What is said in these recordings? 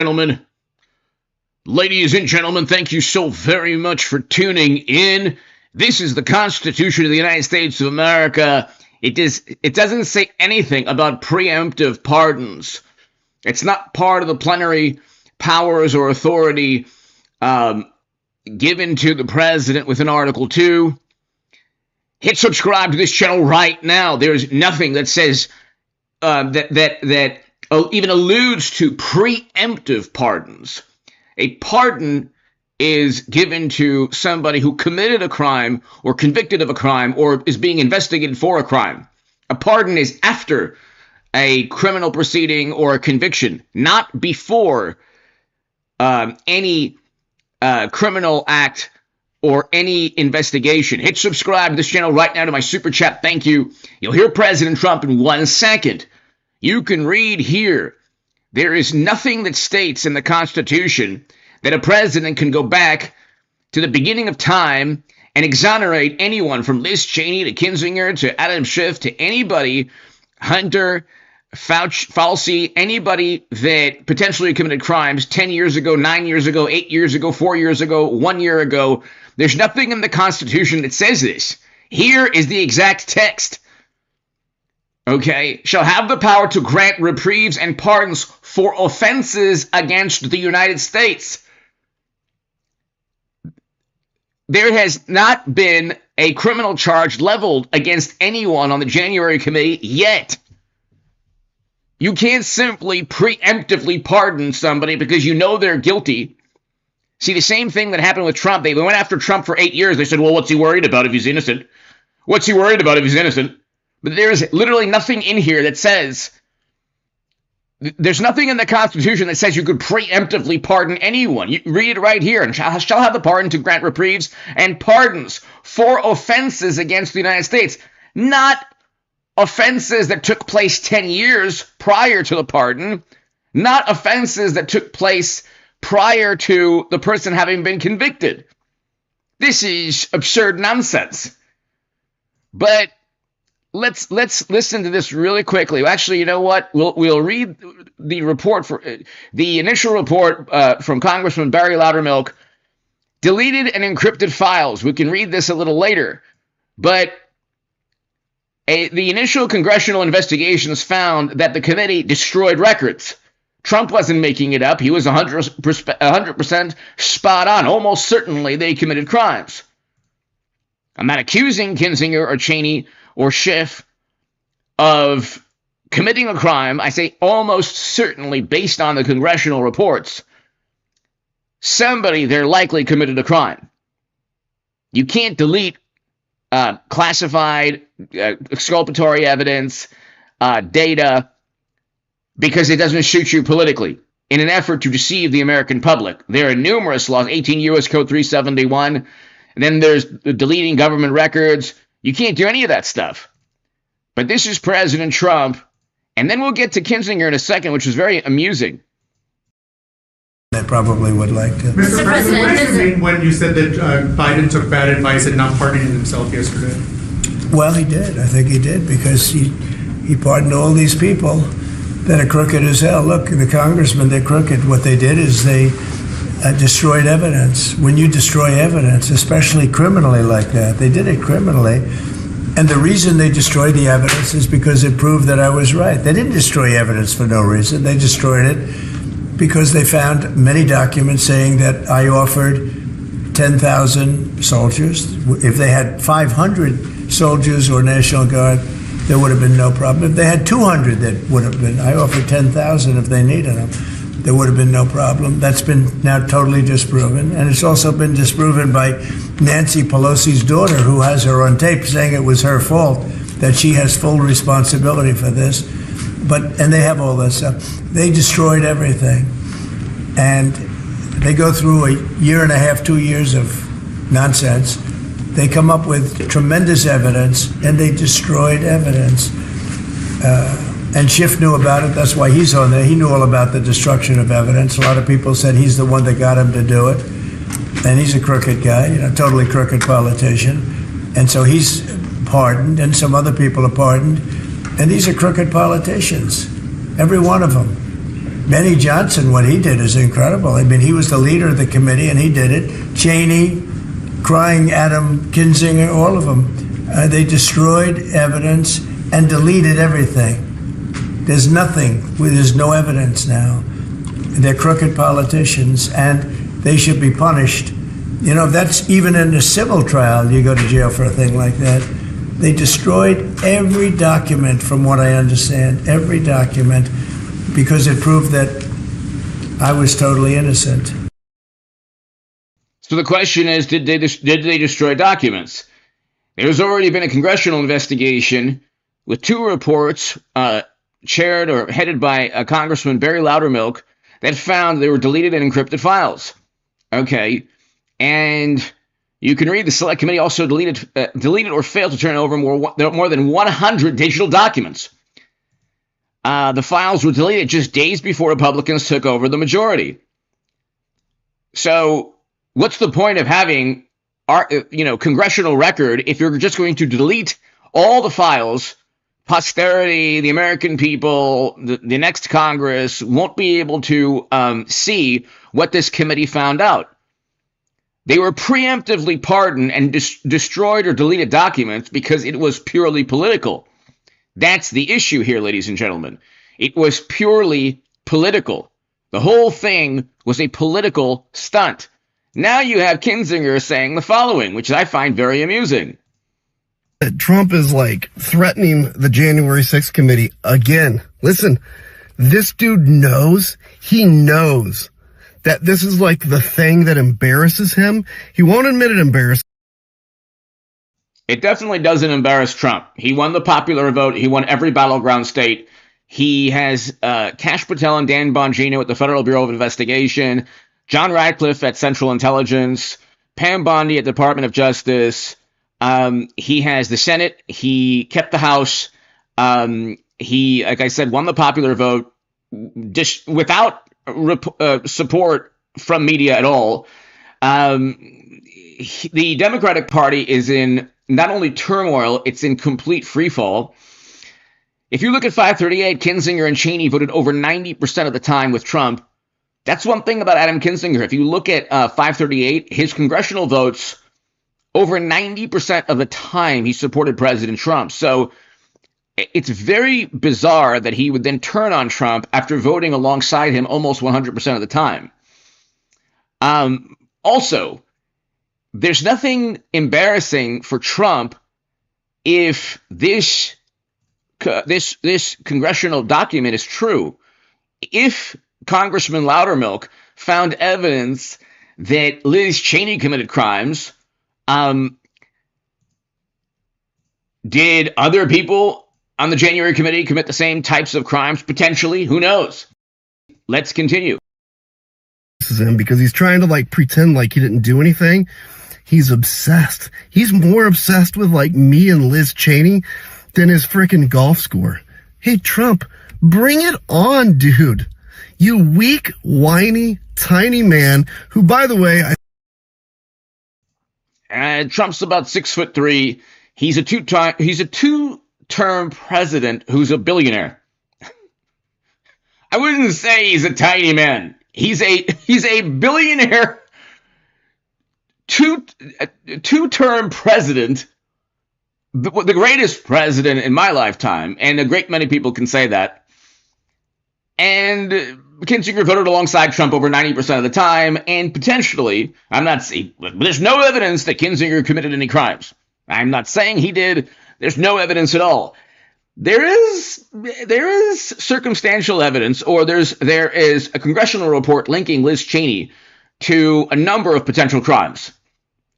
Gentlemen, ladies and gentlemen, thank you so very much for tuning in. This is the Constitution of the United States of America. It doesn't say anything about preemptive pardons. It's not part of the plenary powers or authority given to the president within Article 2. Hit subscribe to this channel right now. There's nothing that says that even alludes to preemptive pardons. A pardon is given to somebody who committed a crime or convicted of a crime or is being investigated for a crime. A pardon is after a criminal proceeding or a conviction, not before any criminal act or any investigation. Hit subscribe to this channel right now to my super chat. Thank you. You'll hear President Trump in 1 second. You can read here. There is nothing that states in the Constitution that a president can go back to the beginning of time and exonerate anyone from Liz Cheney to Kinzinger to Adam Schiff to anybody, Hunter, Fauci, anybody that potentially committed crimes 10 years ago, 9 years ago, 8 years ago, 4 years ago, 1 year ago. There's nothing in the Constitution that says this. Here is the exact text. Okay, shall have the power to grant reprieves and pardons for offenses against the United States. There has not been a criminal charge leveled against anyone on the January committee yet. You can't simply preemptively pardon somebody because you know they're guilty. See, the same thing that happened with Trump. They went after Trump for 8 years. They said, well, what's he worried about if he's innocent? What's he worried about if he's innocent? But there's literally nothing in here that says, there's nothing in the Constitution that says you could preemptively pardon anyone. You read it right here, and shall have the pardon to grant reprieves and pardons for offenses against the United States. Not offenses that took place 10 years prior to the pardon. Not offenses that took place prior to the person having been convicted. This is absurd nonsense. But let's listen to this really quickly. Actually, you know what? We'll read the report for the initial report from Congressman Barry Loudermilk. Deleted and encrypted files. We can read this a little later, but the initial congressional investigations found that the committee destroyed records. Trump wasn't making it up. He was 100% spot on. Almost certainly they committed crimes. I'm not accusing Kinzinger or Cheney or Schiff of committing a crime. I say almost certainly, based on the congressional reports, somebody there likely committed a crime. You can't delete classified, exculpatory evidence, data, because it doesn't suit you politically in an effort to deceive the American public. There are numerous laws, 18 U.S. Code 371, and then there's deleting government records. You can't do any of that stuff. But this is President Trump. And then we'll get to Kinzinger in a second, which is very amusing. I probably would like to. Mr. President, what does it mean when you said that Biden took bad advice and not pardoning himself yesterday? Well, he did. I think he did, because he pardoned all these people that are crooked as hell. Look, the congressmen, they're crooked. What they did is they destroyed evidence. When you destroy evidence, especially criminally like that, they did it criminally. And the reason they destroyed the evidence is because it proved that I was right. They didn't destroy evidence for no reason. They destroyed it because they found many documents saying that I offered 10,000 soldiers. If they had 500 soldiers or National Guard, there would have been no problem. If they had 200, that would have been. I offered 10,000 if they needed them. There would have been no problem. That's been now totally disproven. And it's also been disproven by Nancy Pelosi's daughter, who has her on tape saying it was her fault, that she has full responsibility for this. And they have all that stuff. They destroyed everything. And they go through a year and a half, 2 years of nonsense. They come up with tremendous evidence, and they destroyed evidence. And Schiff knew about it. That's why he's on there. He knew all about the destruction of evidence. A lot of people said he's the one that got him to do it. And he's a crooked guy, totally crooked politician. And so he's pardoned, and some other people are pardoned. And these are crooked politicians, every one of them. Benny Johnson, what he did is incredible. I mean, he was the leader of the committee, and he did it. Cheney, crying Adam Kinzinger, all of them. They destroyed evidence and deleted everything. There's nothing. There's no evidence now. They're crooked politicians, and they should be punished. You know, that's even in a civil trial, you go to jail for a thing like that. They destroyed every document, from what I understand, every document, because it proved that I was totally innocent. So the question is, did they destroy documents? There's already been a congressional investigation with 2 reports chaired or headed by Congressman Barry Loudermilk that found they were deleted and encrypted files. Okay, and you can read the Select Committee also deleted or failed to turn over more than 100 digital documents. The files were deleted just days before Republicans took over the majority. So what's the point of having our, congressional record if you're just going to delete all the files? Posterity, the American people, the next Congress won't be able to see what this committee found out. They were preemptively pardoned and destroyed or deleted documents because it was purely political. That's the issue here, ladies and gentlemen. It was purely political. The whole thing was a political stunt. Now you have Kinzinger saying the following, which I find very amusing. Trump is like threatening the January 6th committee again. Listen, this dude knows that this is like the thing that embarrasses him. He won't admit it embarrasses. It definitely doesn't embarrass Trump. He won the popular vote. He won every battleground state. He has Kash Patel and Dan Bongino at the Federal Bureau of Investigation, John Radcliffe at Central Intelligence, Pam Bondi at the Department of Justice. He has the Senate. He kept the House. He, like I said, won the popular vote without support from media at all. The Democratic Party is in not only turmoil, it's in complete freefall. If you look at 538, Kinzinger and Cheney voted over 90% of the time with Trump. That's one thing about Adam Kinzinger. If you look at 538, his congressional votes, over 90% of the time he supported President Trump. So it's very bizarre that he would then turn on Trump after voting alongside him almost 100% of the time. Also, there's nothing embarrassing for Trump if this congressional document is true. If Congressman Loudermilk found evidence that Liz Cheney committed crimes, did other people on the January committee commit the same types of crimes? Potentially. Who knows? Let's continue. This is him because he's trying to like pretend like he didn't do anything. He's obsessed. He's more obsessed with like me and Liz Cheney than his freaking golf score. Hey, Trump, bring it on, dude. You weak, whiny, tiny man who, by the way, Trump's about 6'3". He's a two-term president who's a billionaire. I wouldn't say he's a tiny man. He's a billionaire, two-term president, the greatest president in my lifetime, and a great many people can say that. And Kinzinger voted alongside Trump over 90% of the time, and potentially, I'm not saying, but there's no evidence that Kinzinger committed any crimes. I'm not saying he did. There's no evidence at all. There is circumstantial evidence, or there is a congressional report linking Liz Cheney to a number of potential crimes,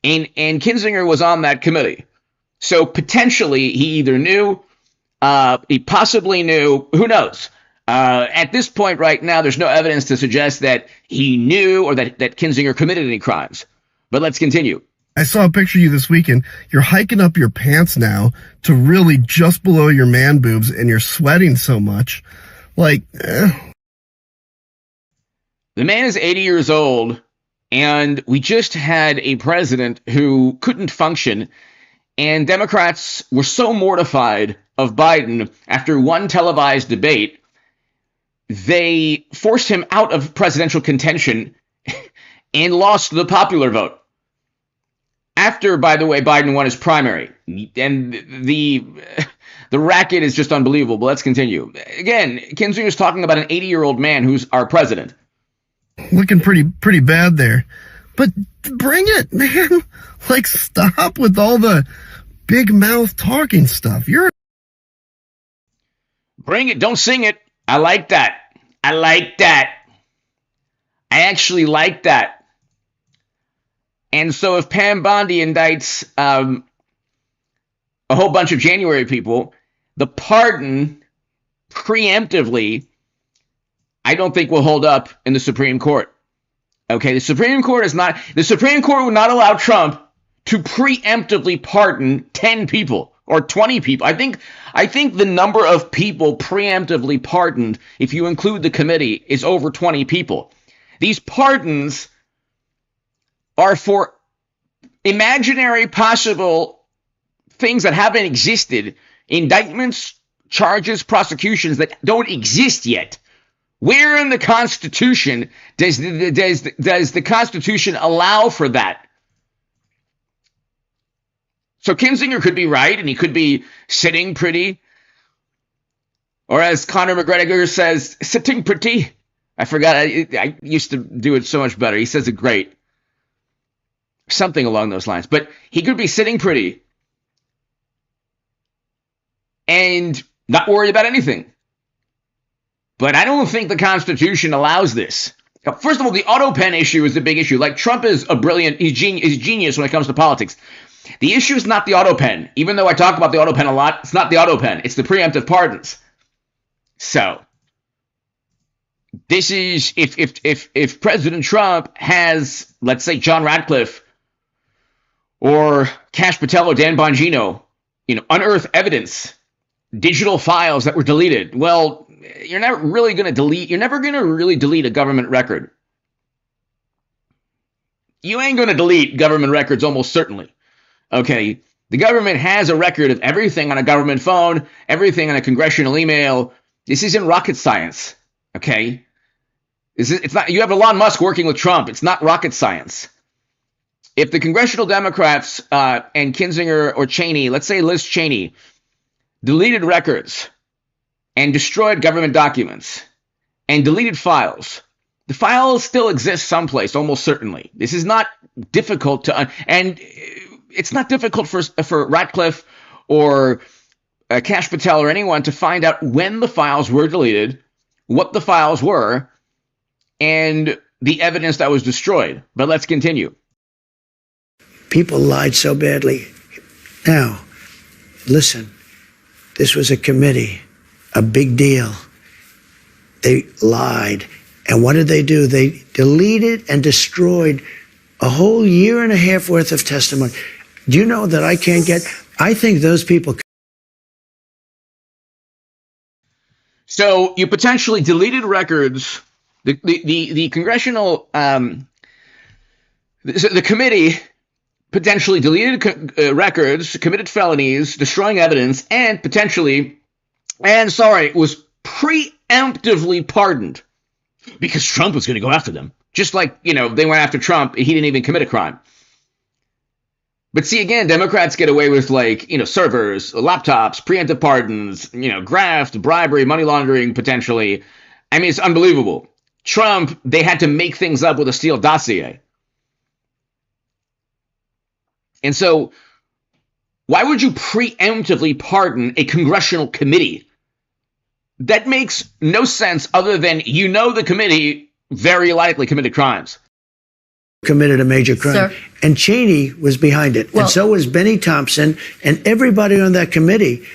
and Kinzinger was on that committee. So potentially he either knew, he possibly knew, who knows? At this point right now, there's no evidence to suggest that he knew or that Kinzinger committed any crimes. But let's continue. I saw a picture of you this weekend. You're hiking up your pants now to really just below your man boobs, and you're sweating so much. The man is 80 years old, and we just had a president who couldn't function, and Democrats were so mortified of Biden after one televised debate they forced him out of presidential contention and lost the popular vote. After, by the way, Biden won his primary. And the racket is just unbelievable. But let's continue. Again, Kinzinger's talking about an 80-year-old man who's our president. Looking pretty bad there. But bring it, man. Like, stop with all the big mouth talking stuff. Bring it. Don't sing it. I like that. I like that. I actually like that. And so if Pam Bondi indicts a whole bunch of January people, the pardon preemptively, I don't think will hold up in the Supreme Court. Okay, the Supreme Court would not allow Trump to preemptively pardon 10 people or 20 people. I think the number of people preemptively pardoned, if you include the committee, is over 20 people. These pardons are for imaginary possible things that haven't existed, indictments, charges, prosecutions that don't exist yet. Where in the Constitution does the Constitution allow for that? So Kinzinger could be right, and he could be sitting pretty. Or as Conor McGregor says, sitting pretty. I forgot. I used to do it so much better. He says it great. Something along those lines. But he could be sitting pretty and not worried about anything. But I don't think the Constitution allows this. Now, first of all, the auto pen issue is the big issue. Like, Trump is he's genius when it comes to politics. The issue is not the auto pen. Even though I talk about the auto pen a lot, it's not the auto pen. It's the preemptive pardons. So, this is, if President Trump has, let's say, John Ratcliffe or Kash Patel or Dan Bongino, unearth evidence, digital files that were deleted, well, you're never going to really delete a government record. You ain't going to delete government records almost certainly. Okay, the government has a record of everything on a government phone, everything on a congressional email. This isn't rocket science, okay? It's not. You have Elon Musk working with Trump. It's not rocket science. If the congressional Democrats and Kinzinger or Cheney, let's say Liz Cheney, deleted records and destroyed government documents and deleted files, the files still exist someplace, almost certainly. This is not difficult to and it's not difficult for Ratcliffe or Kash Patel or anyone to find out when the files were deleted, what the files were, and the evidence that was destroyed. But let's continue. People lied so badly. Now, listen, this was a committee, a big deal. They lied. And what did they do? They deleted and destroyed a whole year and a half worth of testimony. Do you know that I think those people. So you potentially deleted records. The congressional, the committee potentially deleted records, committed felonies, destroying evidence, and was preemptively pardoned because Trump was going to go after them. Just like, they went after Trump, he didn't even commit a crime. But see, again, Democrats get away with servers, laptops, preemptive pardons, graft, bribery, money laundering, potentially. I mean, it's unbelievable. Trump, they had to make things up with a Steele dossier. And so, why would you preemptively pardon a congressional committee? That makes no sense other than the committee very likely committed crimes. Committed a major crime. Sir. And Cheney was behind it. Well, and so was Benny Thompson and everybody on that committee.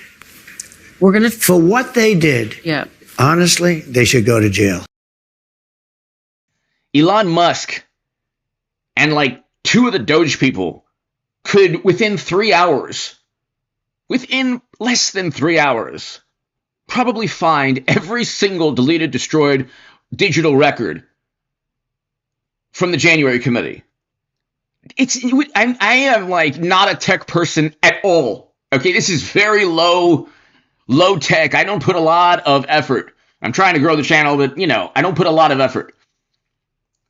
For what they did, honestly, they should go to jail. Elon Musk and two of the Doge people could, within less than 3 hours, probably find every single deleted, destroyed digital record from the January committee. I am not a tech person at all. Okay, this is very low tech. I don't put a lot of effort I'm trying to grow the channel, but, I don't put a lot of effort.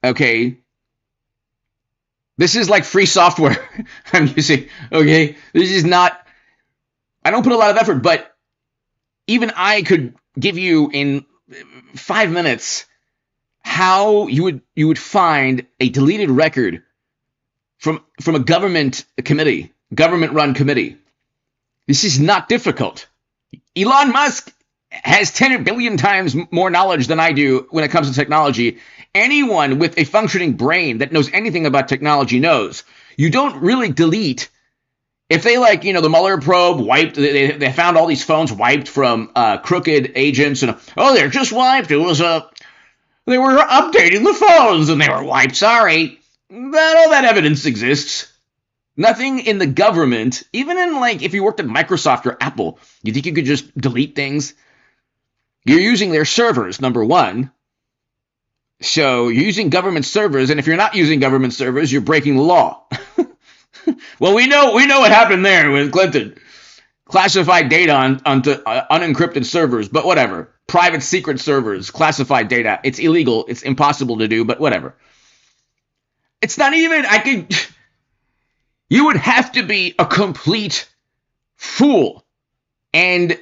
Okay? This is like free software I'm using, okay? This is not, I don't put a lot of effort, but even I could give you in 5 minutes how you would find a deleted record from a government committee, government-run committee. This is not difficult. Elon Musk has 10 billion times more knowledge than I do when it comes to technology. Anyone with a functioning brain that knows anything about technology knows you don't really delete. If they the Mueller probe wiped, they found all these phones wiped from crooked agents, and they're just wiped. It was they were updating the phones and they were wiped. Sorry, all that evidence exists. Nothing in the government, even in if you worked at Microsoft or Apple, you think you could just delete things? You're using their servers, number one. So you're using government servers, and if you're not using government servers, you're breaking the law. Well, we know what happened there with Clinton. Classified data onto unencrypted servers, but whatever. Private secret servers, classified data. It's illegal. It's impossible to do, but whatever. It's not even, you would have to be a complete fool. And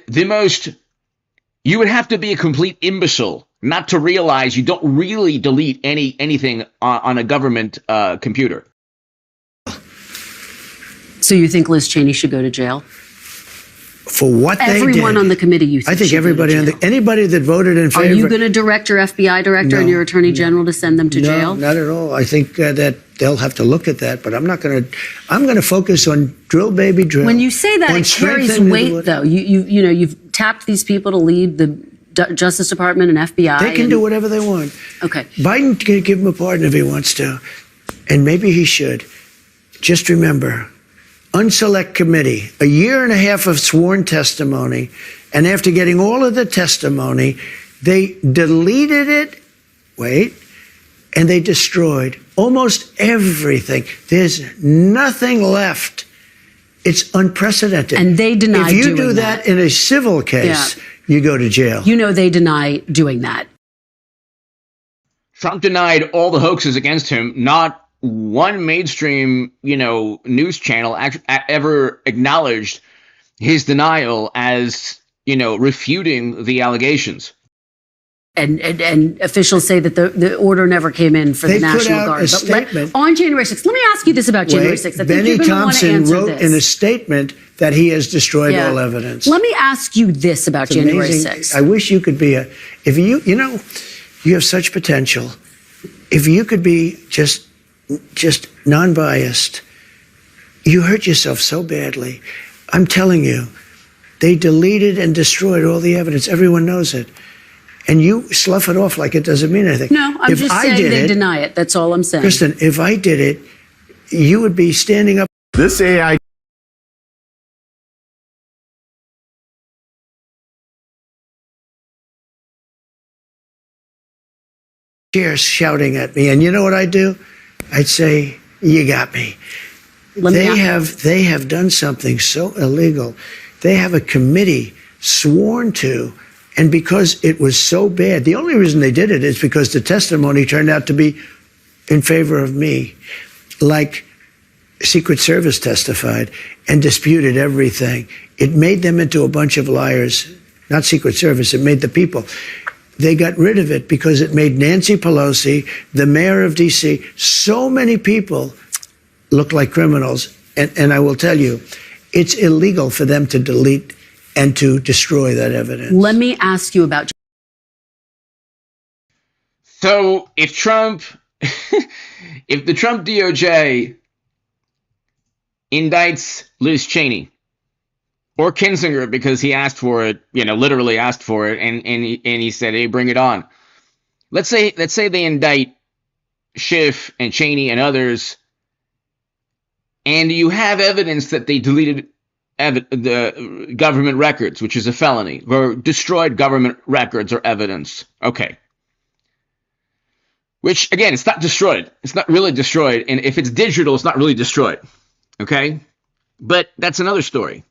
you would have to be a complete imbecile not to realize you don't really delete anything on a government computer. So you think Liz Cheney should go to jail? For what they did. Everyone on the committee, you think I think everybody anybody that voted in favor. Are you going to direct your FBI director and your attorney general to send them to jail? No, not at all. I think that they'll have to look at that, but I'm not going to. I'm going to focus on drill, baby, drill. When you say that, it carries weight, though. You've tapped these people to lead the Justice Department and FBI. They can do whatever they want. Okay. Biden can give him a pardon if he wants to, and maybe he should. Just remember. Unselect committee, a year and a half of sworn testimony, and after getting all of the testimony, they deleted it, and they destroyed almost everything. There's nothing left. It's unprecedented. And they deny doing that. If you do that in a civil case, you go to jail. They deny doing that. Trump denied all the hoaxes against him, not one mainstream, news channel ever acknowledged his denial as, refuting the allegations. And officials say that the order never came in for the National Guard. Statement. On January 6th, let me ask you this about January 6th. I think Benny you're going to want to Thompson answer wrote this. in a statement that he has destroyed all evidence. Let me ask you this about January 6th. I wish you could be you have such potential. If you could be just non-biased, you hurt yourself so badly. I'm telling you, they deleted and destroyed all the evidence. Everyone knows it. And you slough it off like it doesn't mean anything. No, I'm just saying they deny it. That's all I'm saying. Kristen, if I did it, you would be standing up. This AI shouting at me. And you know what I'd do? I'd say, you got me. They have done something so illegal. They have a committee sworn to, and because it was so bad, the only reason they did it is because the testimony turned out to be in favor of me. Like Secret Service testified and disputed everything. It made them into a bunch of liars. Not Secret Service, it made the people. They got rid of it because it made Nancy Pelosi, the mayor of D.C., so many people look like criminals. And I will tell you, it's illegal for them to delete and to destroy that evidence. Let me ask you about. So if the Trump DOJ indicts Liz Cheney, or Kinzinger, because he asked for it, literally asked for it, and he said, hey, bring it on. Let's say they indict Schiff and Cheney and others, and you have evidence that they deleted the government records, which is a felony, or destroyed government records or evidence. Okay. Which, again, it's not destroyed. It's not really destroyed. And if it's digital, it's not really destroyed. Okay? But that's another story.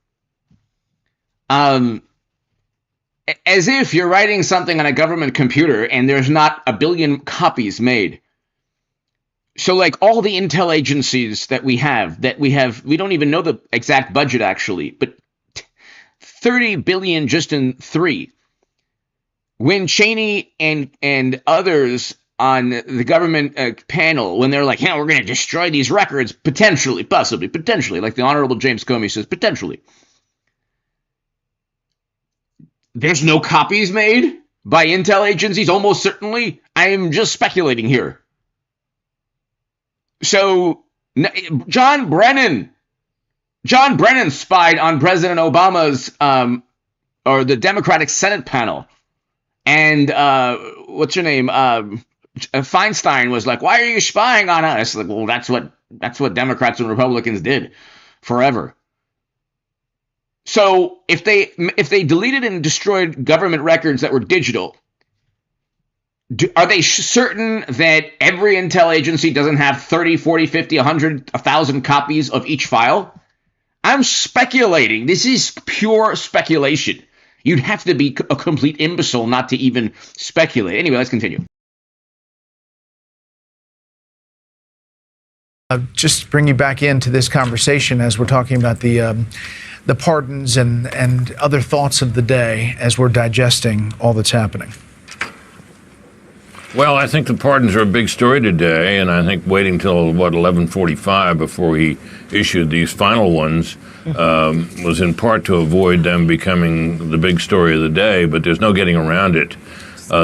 as if you're writing something on a government computer and there's not a billion copies made. So like all the intel agencies that we have, we don't even know the exact budget actually, but 30 billion just in 3. When Cheney and others on the government panel, when they're like, yeah, we're going to destroy these records, potentially, possibly, potentially, like the Honorable James Comey says, potentially. There's no copies made by intel agencies, almost certainly. I am just speculating here. So, John Brennan spied on President Obama's, or the Democratic Senate panel. And, what's her name? Feinstein was like, why are you spying on us? Like, well, that's what Democrats and Republicans did forever. So if they deleted and destroyed government records that were digital, are they certain that every intel agency doesn't have 30, 40, 50, 100, 1,000 copies of each file? I'm speculating. This is pure speculation. You'd have to be a complete imbecile not to even speculate. Anyway, let's continue. Just bring you back into this conversation as we're talking about the pardons and other thoughts of the day as we're digesting all that's happening. Well, I think the pardons are a big story today, and I think waiting till 11:45 before he issued these final ones was in part to avoid them becoming the big story of the day. But there's no getting around it.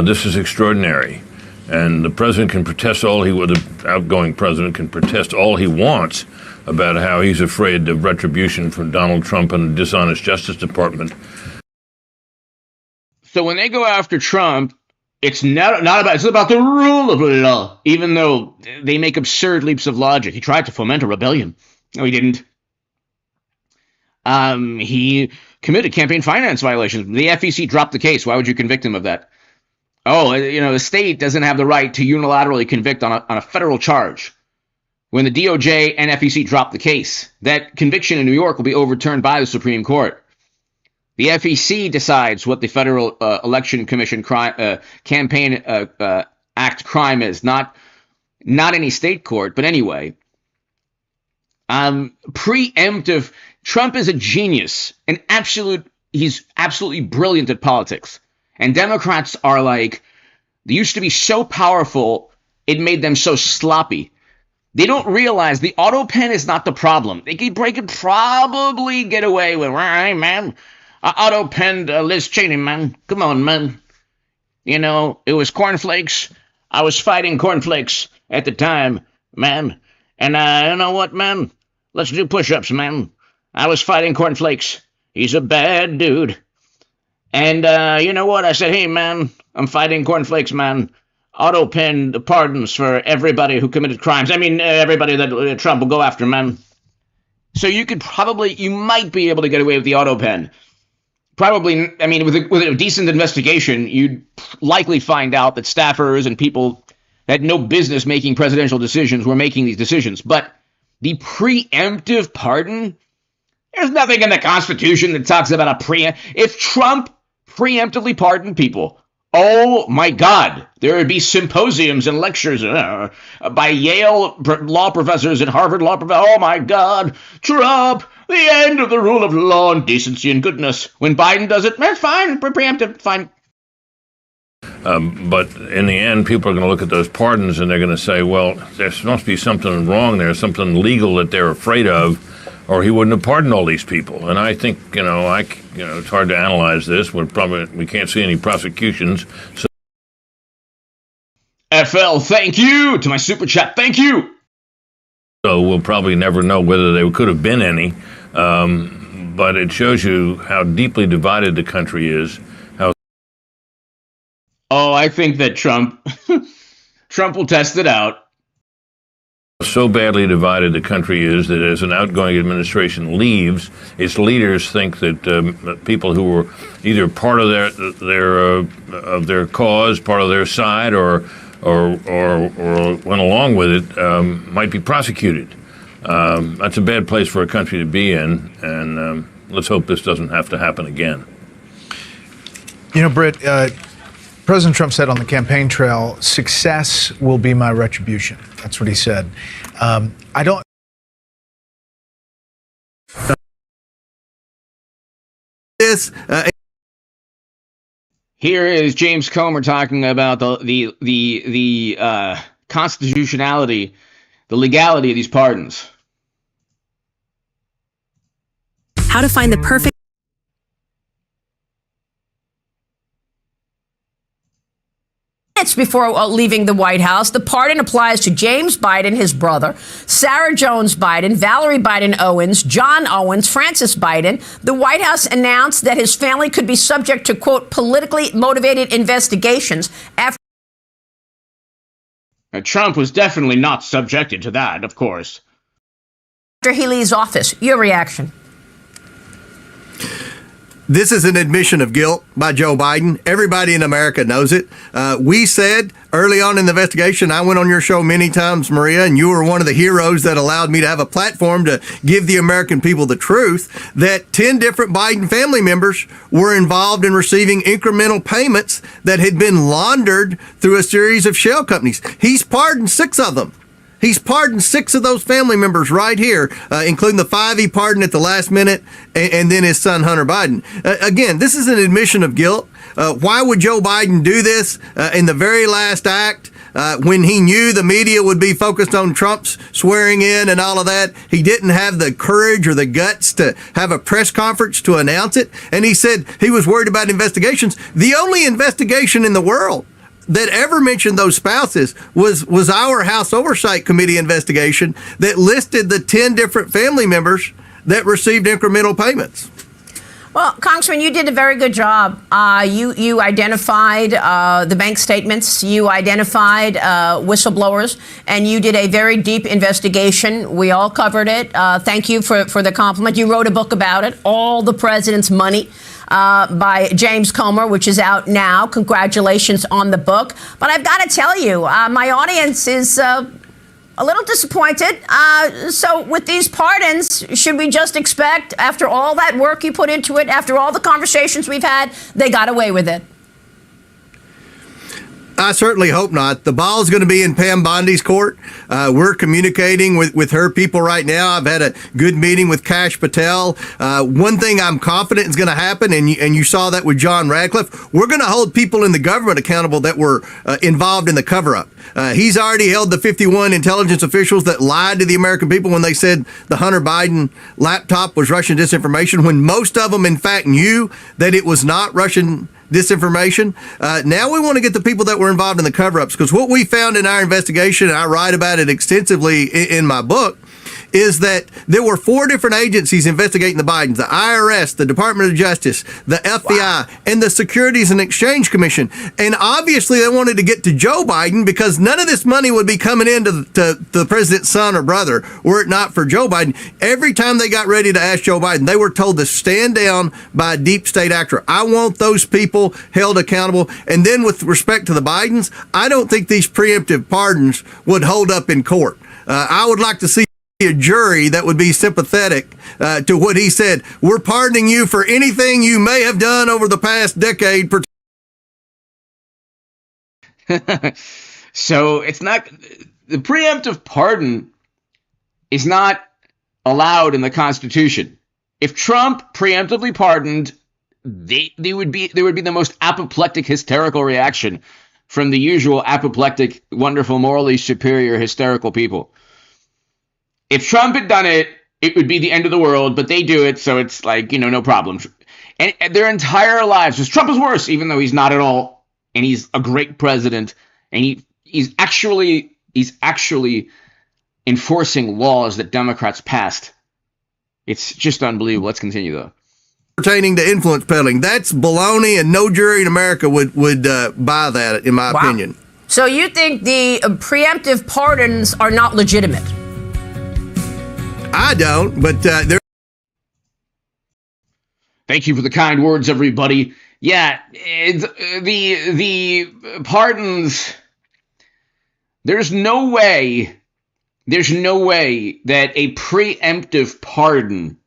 This is extraordinary, and the president can protest the outgoing president can protest all he wants about how he's afraid of retribution from Donald Trump and the dishonest Justice Department. So when they go after Trump, it's it's about the rule of law, even though they make absurd leaps of logic. He tried to foment a rebellion. No, he didn't. He committed campaign finance violations. The FEC dropped the case. Why would you convict him of that? Oh, the state doesn't have the right to unilaterally convict on a federal charge. When the DOJ and FEC dropped the case, that conviction in New York will be overturned by the Supreme Court. The FEC decides what the Federal Election Commission Campaign Act crime is, not any state court. But anyway, preemptive. Trump is a genius, he's absolutely brilliant at politics. And Democrats are like, they used to be so powerful, it made them so sloppy. They don't realize the auto pen is not the problem. They could probably get away with, hey, man, I auto penned Liz Cheney, man. Come on, man. It was cornflakes. I was fighting cornflakes at the time, man. And you know what, man? Let's do push-ups, man. I was fighting cornflakes. He's a bad dude. And you know what? I said, hey, man, I'm fighting cornflakes, man. Auto-pen the pardons for everybody who committed crimes. I mean, everybody that Trump will go after, man. So you might be able to get away with the auto-pen. Probably, I mean, with a decent investigation, you'd likely find out that staffers and people that had no business making presidential decisions were making these decisions. But the preemptive pardon, there's nothing in the Constitution that talks about if Trump preemptively pardoned people, oh my God, there would be symposiums and lectures by Yale law professors and Harvard law professors. Oh my God, Trump, the end of the rule of law and decency and goodness. When Biden does it, that's fine, preemptive, fine. But in the end, people are going to look at those pardons and they're going to say, well, there must be something wrong there, something legal that they're afraid of, or he wouldn't have pardoned all these people. And I think, it's hard to we can't see any prosecutions. So FL, thank you to my super chat. Thank you. So we'll probably never know whether there could have been any. But it shows you how deeply divided the country is. Oh, I think that Trump will test it out. So badly divided the country is that as an outgoing administration leaves, its leaders think that people who were either part of their cause, part of their side, or went along with it, might be prosecuted. That's a bad place for a country to be in, and let's hope this doesn't have to happen again. You know, Britt, President Trump said on the campaign trail, success will be my retribution. That's what he said. I don't. Here is James Comer talking about the constitutionality, the legality of these pardons. How to find the perfect before leaving the White House. The pardon applies to James Biden, his brother, Sarah Jones Biden, Valerie Biden Owens, John Owens, Francis Biden. The White House announced that his family could be subject to, quote, politically motivated investigations after. Trump was definitely not subjected to that, of course. After he leaves office. Your reaction? This is an admission of guilt by Joe Biden. Everybody in America knows it. We said early on in the investigation, I went on your show many times, Maria, and you were one of the heroes that allowed me to have a platform to give the American people the truth, that 10 different Biden family members were involved in receiving incremental payments that had been laundered through a series of shell companies. He's pardoned 6 of them. He's pardoned 6 of those family members right here, including the 5 he pardoned at the last minute, and then his son, Hunter Biden. Again, this is an admission of guilt. Why would Joe Biden do this in the very last act when he knew the media would be focused on Trump's swearing in and all of that? He didn't have the courage or the guts to have a press conference to announce it. And he said he was worried about investigations. The only investigation in the world that ever mentioned those spouses was our House Oversight Committee investigation that listed the 10 different family members that received incremental payments. Well, Congressman, you did a very good job. You identified the bank statements, you identified whistleblowers, and you did a very deep investigation. We all covered it. Thank you for the compliment. You wrote a book about it, All the President's Money, by James Comer, which is out now. Congratulations on the book. But I've got to tell you, my audience is a little disappointed. So with these pardons, should we just expect, after all that work you put into it, after all the conversations we've had, they got away with it? I certainly hope not. The ball's going to be in Pam Bondi's court. We're communicating with her people right now. I've had a good meeting with Kash Patel. One thing I'm confident is going to happen, and you saw that with John Radcliffe, we're going to hold people in the government accountable that were involved in the cover-up. He's already held the 51 intelligence officials that lied to the American people when they said the Hunter Biden laptop was Russian disinformation, when most of them, in fact, knew that it was not Russian disinformation. Now we want to get the people that were involved in the cover-ups, because what we found in our investigation, and I write about it extensively in my book, is that there were 4 different agencies investigating the Bidens: the IRS, the Department of Justice, the FBI, and the Securities and Exchange Commission. And obviously they wanted to get to Joe Biden because none of this money would be coming into the president's son or brother were it not for Joe Biden. Every time they got ready to ask Joe Biden, they were told to stand down by a deep state actor. I want those people held accountable. And then with respect to the Bidens, I don't think these preemptive pardons would hold up in court. I would like to see a jury that would be sympathetic to what he said. We're pardoning you for anything you may have done over the past decade. So it's not, the preemptive pardon is not allowed in the Constitution. If Trump preemptively pardoned, there would be the most apoplectic, hysterical reaction from the usual apoplectic, wonderful, morally superior, hysterical people. If Trump had done it, it would be the end of the world, but they do it, so it's like, no problem. And their entire lives, because Trump is worse, even though he's not at all, and he's a great president, and he's actually enforcing laws that Democrats passed. It's just unbelievable. Let's continue, though. Pertaining to influence peddling, that's baloney, and no jury in America would buy that, in my opinion. So you think the preemptive pardons are not legitimate? I don't, but they're. Thank you for the kind words, everybody. Yeah, the pardons. There's no way that a preemptive pardon.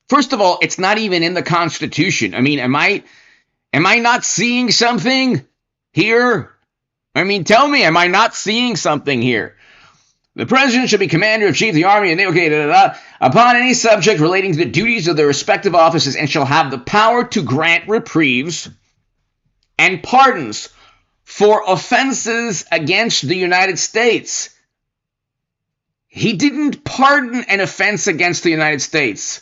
First of all, it's not even in the Constitution. I mean, am I Am I not seeing something here? I mean, tell me, am I not seeing something here? The president shall be commander-in-chief of the army and upon any subject relating to the duties of their respective offices, and shall have the power to grant reprieves and pardons for offenses against the United States. He didn't pardon an offense against the United States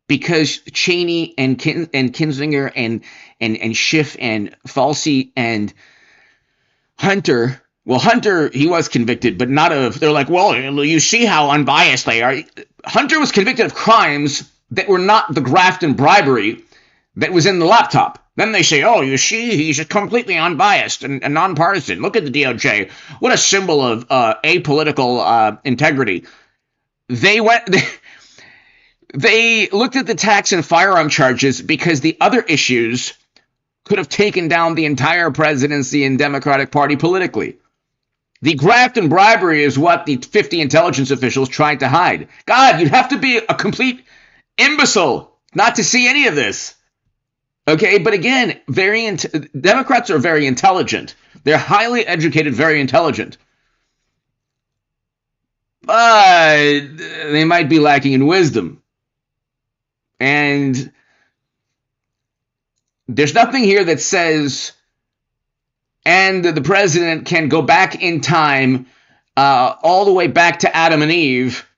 because Cheney and Kinzinger and Schiff and Falsey and Hunter. Well, Hunter, he was convicted, but not of, they're like, well, you see how unbiased they are. Hunter was convicted of crimes that were not the graft and bribery that was in the laptop. Then they say, oh, you see, he's completely unbiased and nonpartisan. Look at the DOJ. What a symbol of apolitical integrity. They looked at the tax and firearm charges because the other issues could have taken down the entire presidency and Democratic Party politically. The graft and bribery is what the 50 intelligence officials tried to hide. God, you'd have to be a complete imbecile not to see any of this. Okay, but again, Democrats are very intelligent. They're highly educated, very intelligent. But they might be lacking in wisdom. And there's nothing here that says, and the president can go back in time all the way back to Adam and Eve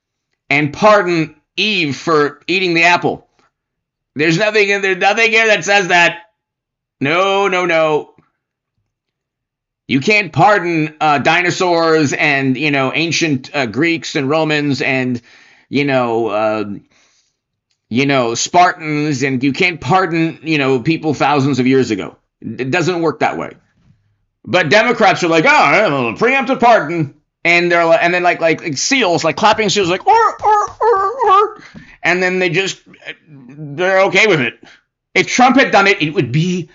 and pardon Eve for eating the apple. There's nothing here that says that. No. You can't pardon dinosaurs and, ancient Greeks and Romans and, Spartans, and you can't pardon, people thousands of years ago. It doesn't work that way. But Democrats are like, oh, preemptive pardon. And they're like, and then like seals, like clapping seals, like, or. And then they're okay with it. If Trump had done it, it would be,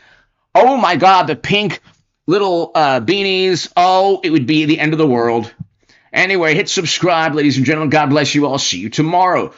oh my God, the pink little beanies. Oh, it would be the end of the world. Anyway, hit subscribe, ladies and gentlemen. God bless you all. See you tomorrow.